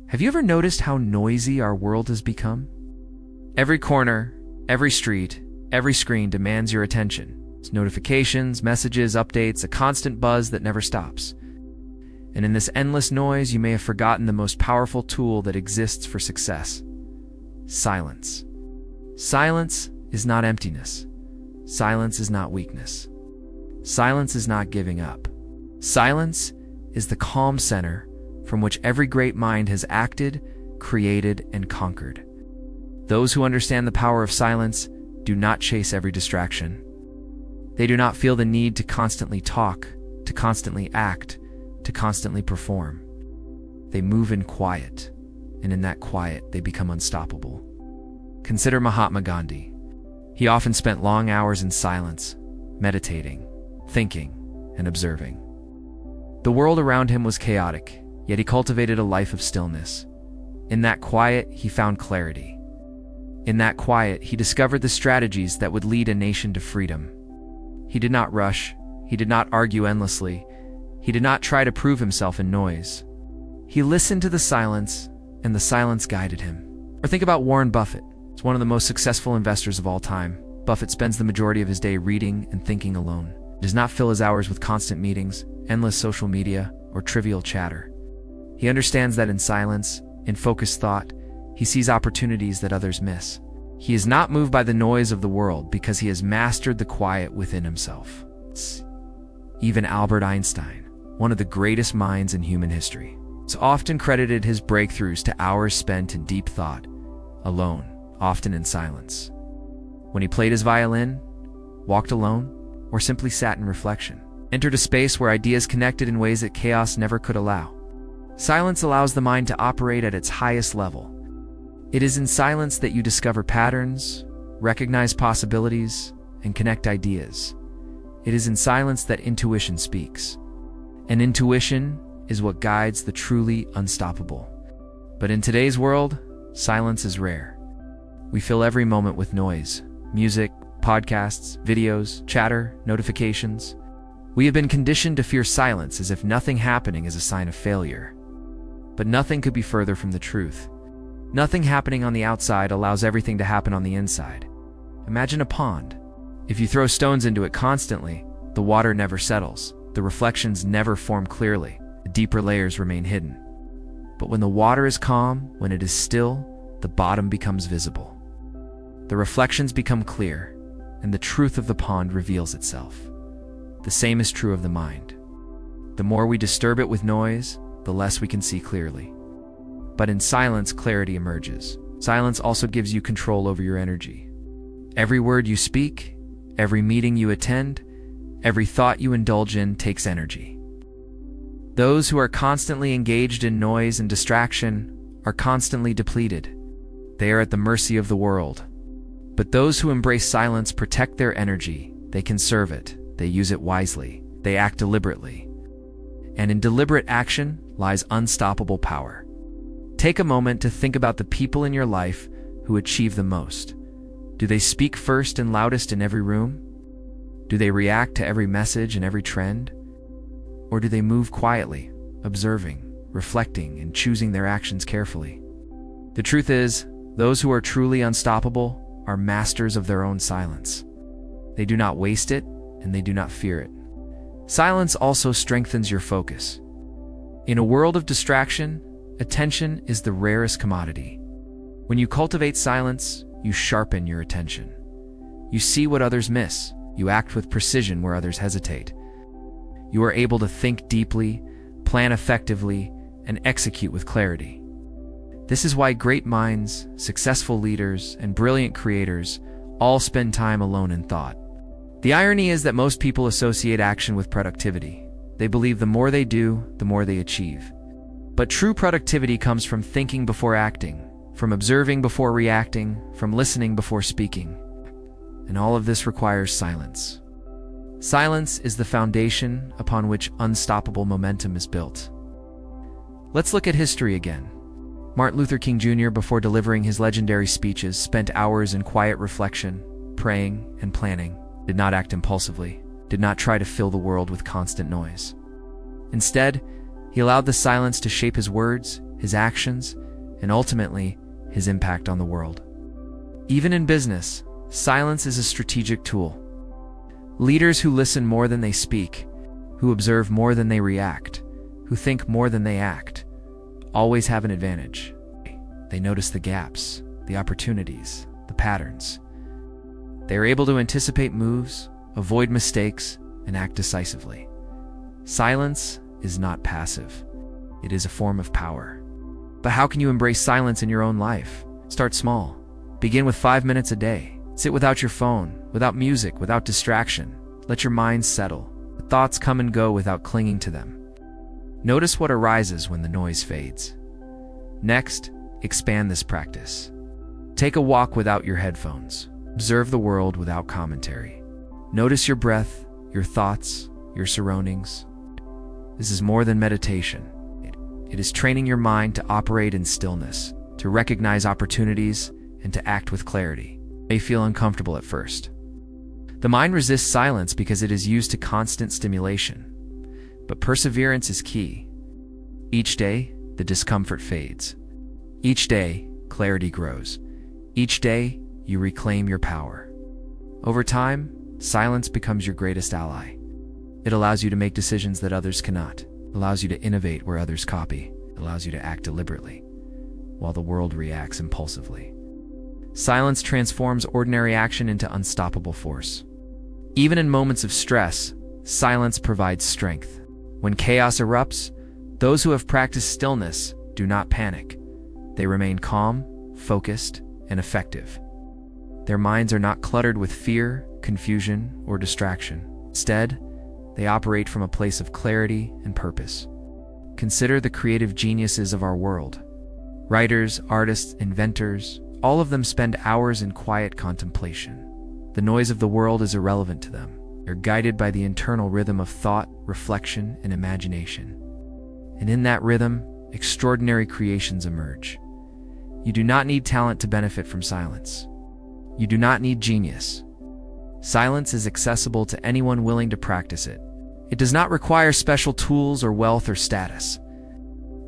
Have you ever noticed how noisy our world has become? Every corner, every street, every screen demands your attention. It's notifications, messages, updates, a constant buzz that never stops. And in this endless noise, you may have forgotten the most powerful tool that exists for success: silence. Silence is not emptiness. Silence is not weakness. Silence is not giving up. Silence is the calm center from which every great mind has acted, created, and conquered. Those who understand the power of silence do not chase every distraction. They do not feel the need to constantly talk, to constantly act, to constantly perform. They move in quiet, and in that quiet, they become unstoppable. Consider Mahatma Gandhi. He often spent long hours in silence, meditating, thinking, and observing. The world around him was chaotic, yet he cultivated a life of stillness. In that quiet, he found clarity. In that quiet, he discovered the strategies that would lead a nation to freedom. He did not rush. He did not argue endlessly. He did not try to prove himself in noise. He listened to the silence, and the silence guided him. Or think about Warren Buffett. He's one of the most successful investors of all time. Buffett spends the majority of his day reading and thinking alone. He does not fill his hours with constant meetings, endless social media, or trivial chatter. He understands that in silence, in focused thought, he sees opportunities that others miss. He is not moved by the noise of the world because he has mastered the quiet within himself. Even Albert Einstein, one of the greatest minds in human history, has often credited his breakthroughs to hours spent in deep thought, alone, often in silence. When he played his violin, walked alone, or simply sat in reflection, entered a space where ideas connected in ways that chaos never could allow. Silence allows the mind to operate at its highest level. It is in silence that you discover patterns, recognize possibilities, and connect ideas. It is in silence that intuition speaks. And intuition is what guides the truly unstoppable. But in today's world, silence is rare. We fill every moment with noise, music, podcasts, videos, chatter, notifications. We have been conditioned to fear silence as if nothing happening is a sign of failure. But nothing could be further from the truth. Nothing happening on the outside allows everything to happen on the inside. Imagine a pond. If you throw stones into it constantly, the water never settles. The reflections never form clearly. The deeper layers remain hidden. But when the water is calm, when it is still, the bottom becomes visible. The reflections become clear, and the truth of the pond reveals itself. The same is true of the mind. The more we disturb it with noise, the less we can see clearly. But in silence, clarity emerges. Silence also gives you control over your energy. Every word you speak, every meeting you attend, every thought you indulge in takes energy. Those who are constantly engaged in noise and distraction are constantly depleted. They are at the mercy of the world. But those who embrace silence protect their energy. They conserve it. They use it wisely. They act deliberately. And in deliberate action lies unstoppable power. Take a moment to think about the people in your life who achieve the most. Do they speak first and loudest in every room? Do they react to every message and every trend? Or do they move quietly, observing, reflecting, and choosing their actions carefully? The truth is, those who are truly unstoppable are masters of their own silence. They do not waste it, and they do not fear it. Silence also strengthens your focus. In a world of distraction, attention is the rarest commodity. When you cultivate silence, you sharpen your attention. You see what others miss. You act with precision where others hesitate. You are able to think deeply, plan effectively, and execute with clarity. This is why great minds, successful leaders, and brilliant creators all spend time alone in thought. The irony is that most people associate action with productivity. They believe the more they do, the more they achieve. But true productivity comes from thinking before acting, from observing before reacting, from listening before speaking. And all of this requires silence. Silence is the foundation upon which unstoppable momentum is built. Let's look at history again. Martin Luther King Jr., before delivering his legendary speeches, spent hours in quiet reflection, praying and planning, did not act impulsively, did not try to fill the world with constant noise. Instead, he allowed the silence to shape his words, his actions, and ultimately, his impact on the world. Even in business, silence is a strategic tool. Leaders who listen more than they speak, who observe more than they react, who think more than they act, always have an advantage. They notice the gaps, the opportunities, the patterns. They are able to anticipate moves, avoid mistakes, and act decisively. Silence is not passive. It is a form of power. But how can you embrace silence in your own life? Start small. Begin with 5 minutes a day. Sit without your phone, without music, without distraction. Let your mind settle. The thoughts come and go without clinging to them. Notice what arises when the noise fades. Next, expand this practice. Take a walk without your headphones. Observe the world without commentary. Notice your breath, your thoughts, your surroundings. This is more than meditation. It is training your mind to operate in stillness, to recognize opportunities, and to act with clarity. It may feel uncomfortable at first. The mind resists silence because it is used to constant stimulation. But perseverance is key. Each day, the discomfort fades. Each day, clarity grows. Each day, you reclaim your power. Over time, silence becomes your greatest ally. It allows you to make decisions that others cannot. It allows you to innovate where others copy. It allows you to act deliberately, while the world reacts impulsively. Silence transforms ordinary action into unstoppable force. Even in moments of stress, silence provides strength. When chaos erupts, those who have practiced stillness do not panic. They remain calm, focused, and effective. Their minds are not cluttered with fear, confusion, or distraction. Instead, they operate from a place of clarity and purpose. Consider the creative geniuses of our world. Writers, artists, inventors, all of them spend hours in quiet contemplation. The noise of the world is irrelevant to them. They're guided by the internal rhythm of thought, reflection, and imagination. And in that rhythm, extraordinary creations emerge. You do not need talent to benefit from silence. You do not need genius. Silence is accessible to anyone willing to practice it. It does not require special tools or wealth or status.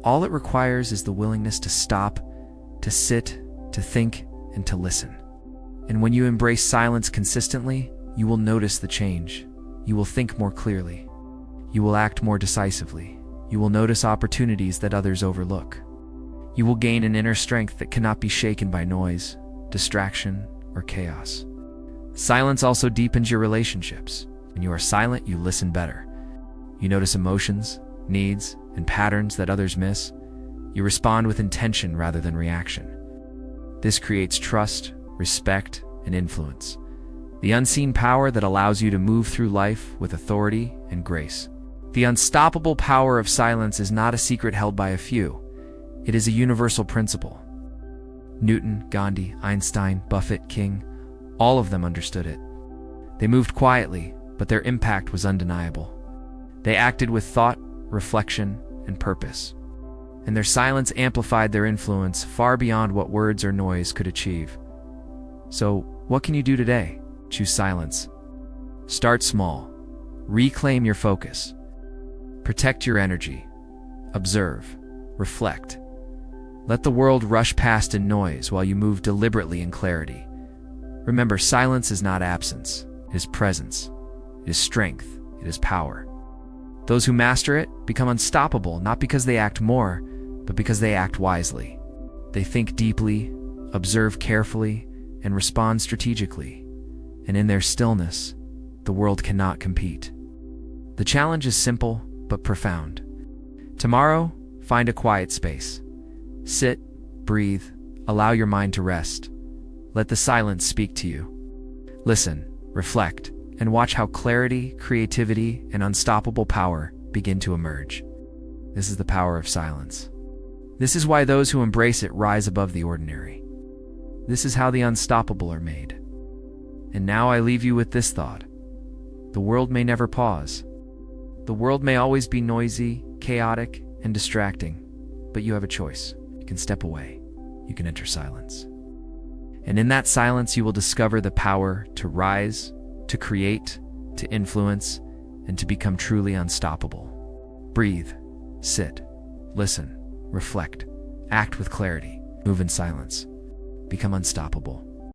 All it requires is the willingness to stop, to sit, to think, and to listen. And when you embrace silence consistently, you will notice the change. You will think more clearly. You will act more decisively. You will notice opportunities that others overlook. You will gain an inner strength that cannot be shaken by noise, distraction, or chaos. Silence also deepens your relationships. When you are silent, you listen better. You notice emotions, needs, and patterns that others miss. You respond with intention rather than reaction. This creates trust, respect, and influence. The unseen power that allows you to move through life with authority and grace. The unstoppable power of silence is not a secret held by a few. It is a universal principle. Newton, Gandhi, Einstein, Buffett, King, all of them understood it. They moved quietly, but their impact was undeniable. They acted with thought, reflection, and purpose. And their silence amplified their influence far beyond what words or noise could achieve. So, what can you do today? Choose silence. Start small. Reclaim your focus. Protect your energy. Observe. Reflect. Let the world rush past in noise while you move deliberately in clarity. Remember, silence is not absence. It is presence. It is strength. It is power. Those who master it become unstoppable, not because they act more, but because they act wisely. They think deeply, observe carefully, and respond strategically. And in their stillness, the world cannot compete. The challenge is simple, but profound. Tomorrow, find a quiet space. Sit, breathe, allow your mind to rest. Let the silence speak to you. Listen, reflect, and watch how clarity, creativity, and unstoppable power begin to emerge. This is the power of silence. This is why those who embrace it rise above the ordinary. This is how the unstoppable are made. And now I leave you with this thought. The world may never pause. The world may always be noisy, chaotic, and distracting, but you have a choice. You can step away. You can enter silence. And in that silence, you will discover the power to rise, to create, to influence, and to become truly unstoppable. Breathe, sit, listen, reflect, Act with clarity. Move in silence. Become unstoppable.